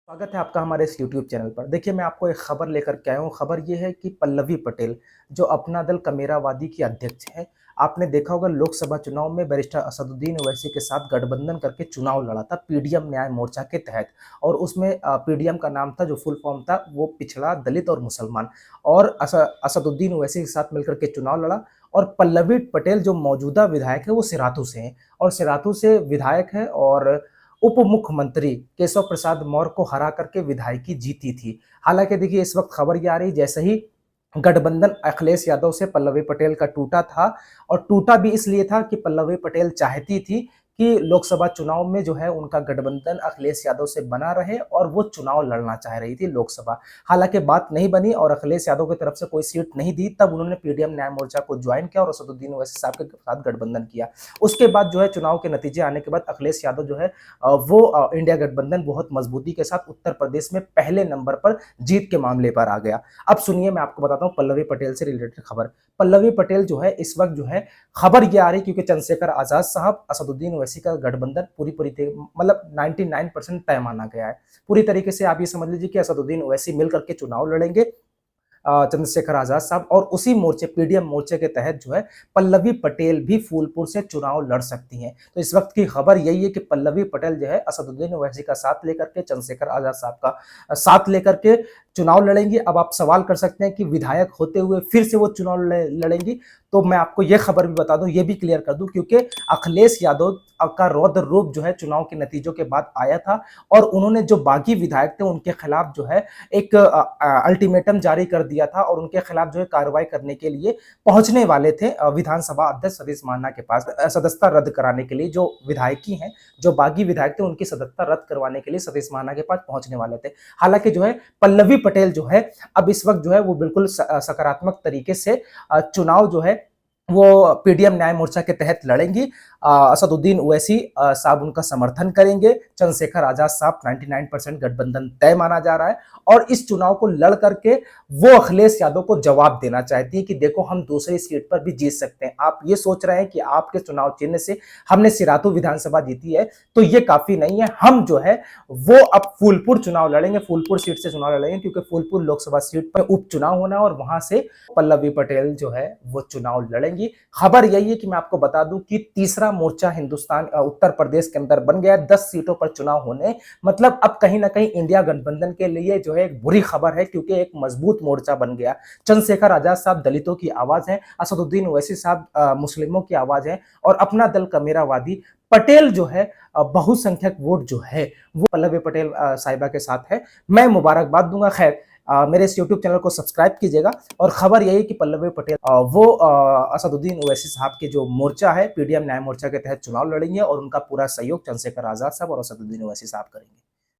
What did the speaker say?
स्वागत है आपका हमारे इस यूट्यूब चैनल पर। देखिए, मैं आपको एक खबर लेकर के आया हूँ। खबर ये है कि पल्लवी पटेल, जो अपना दल कमेरावादी की अध्यक्ष हैं, आपने देखा होगा लोकसभा चुनाव में बैरिस्टर असदुद्दीन ओवैसी के साथ गठबंधन करके चुनाव लड़ा था पीडीएम न्याय मोर्चा के तहत। और उसमें पीडीएम का नाम था, जो फुल फॉर्म था, वो पिछड़ा, दलित और मुसलमान। और असदुद्दीन ओवैसी के साथ मिलकर के चुनाव लड़ा। और पल्लवी पटेल जो मौजूदा विधायक है, वो सिराथू से हैं और सिराथू से विधायक है और उप मुख्यमंत्री केशव प्रसाद मौर्य को हरा करके विधायकी जीती थी। हालांकि देखिए, इस वक्त खबर ये आ रही, जैसे ही गठबंधन अखिलेश यादव से पल्लवी पटेल का टूटा था, और टूटा भी इसलिए था कि पल्लवी पटेल चाहती थी कि लोकसभा चुनाव में जो है उनका गठबंधन अखिलेश यादव से बना रहे और वो चुनाव लड़ना चाह रही थी लोकसभा। हालांकि बात नहीं बनी और अखिलेश यादव की तरफ से कोई सीट नहीं दी, तब उन्होंने पीडीएम न्याय मोर्चा को ज्वाइन किया और असदुद्दीन ओवैसी साहब के साथ गठबंधन किया। उसके बाद जो है चुनाव के नतीजे आने के बाद अखिलेश यादव जो है वो इंडिया गठबंधन बहुत मजबूती के साथ उत्तर प्रदेश में पहले नंबर पर जीत के मामले पर आ गया। अब सुनिए, मैं आपको बताता हूँ पल्लवी पटेल से रिलेटेड खबर। पल्लवी पटेल जो है इस वक्त जो है, खबर ये आ रही क्योंकि चंद्रशेखर आजाद साहब, असदुद्दीन ओवैसी का गठबंधन मतलब 99% तय माना गया है। पूरी तरीके से आप ये समझ लीजिए कि असदुद्दीन ओवैसी मिलकर के चुनाव लड़ेंगे, चंद्रशेखर आजाद साहब, और उसी मोर्चे पीडीएम मोर्चे के तहत जो है पल्लवी पटेल भी फूलपुर से चुनाव लड़ सकती हैं। तो इस वक्त की खबर यही है कि पल्लवी पटेल जो है असदुद्दीन ओवैसी का साथ लेकर के, चंद्रशेखर आजाद साहब का साथ लेकर के चुनाव लड़ेंगी। अब आप सवाल कर सकते हैं कि विधायक होते हुए फिर से वो चुनाव लड़ेंगी। तो मैं आपको ये खबर भी बता दूं, ये भी क्लियर कर दूं, क्योंकि अखिलेश यादव का रौद्र रूप जो है चुनाव के नतीजों के बाद आया था और उन्होंने जो बागी विधायक थे उनके खिलाफ जो है एक अल्टीमेटम जारी कर दिया था और उनके खिलाफ जो है कार्रवाई करने के लिए पहुंचने वाले थे विधानसभा अध्यक्ष सतीश महाना के पास, सदस्यता रद्द कराने के लिए। जो विधायकी हैं, जो बागी विधायक थे, उनकी सदस्यता रद्द करवाने के लिए सतीश महाना के पास पहुंचने वाले थे। हालांकि जो है पल्लवी पटेल जो है अब इस वक्त जो है वो बिल्कुल सकारात्मक तरीके से चुनाव जो है वो पीडीएम न्याय मोर्चा के तहत लड़ेंगी। असदुद्दीन ओवैसी साहब उनका समर्थन करेंगे। चंद्रशेखर आजाद साहब 99% गठबंधन तय माना जा रहा है और इस चुनाव को लड़ करके वो अखिलेश यादव को जवाब देना चाहती है कि देखो, हम दूसरी सीट पर भी जीत सकते हैं। आप ये सोच रहे हैं कि आपके चुनाव चिन्ह से हमने सिराथू विधानसभा जीती है, तो ये काफी नहीं है। हम जो है वो अब फूलपुर चुनाव लड़ेंगे, फूलपुर सीट से चुनाव लड़ेंगे, क्योंकि फूलपुर लोकसभा सीट पर उपचुनाव होना है और वहां से पल्लवी पटेल जो है वो चुनाव लड़ेंगी। खबर यही है कि मैं आपको बता दूं कि तीसरा मोर्चा हिंदुस्तान उत्तर प्रदेश के अंदर बन गया। 10 सीटों पर चुनाव होने, मतलब अब कहीं ना कहीं इंडिया गठबंधन के लिए जो है एक बुरी खबर है, क्योंकि एक मजबूत मोर्चा बन गया। चंद्रशेखर आजाद साहब दलितों की आवाज है, असदुद्दीन ओवैसी साहब मुस्लिमों की आवाज है, और अपना दल कमेरावादी पटेल जो है बहुसंख्यक वोट जो है वो पल्लवी पटेल साहिबा के साथ है। मैं मुबारकबाद दूंगा। खैर, मेरे इस YouTube चैनल को सब्सक्राइब कीजिएगा। और खबर यही कि पल्लवी पटेल वो असदुद्दीन ओवैसी साहब के जो मोर्चा है पीडीएम न्याय मोर्चा के तहत चुनाव लड़ेंगे और उनका पूरा सहयोग चंद्रशेखर आजाद साहब और असदुद्दीन ओवैसी साहब करेंगे।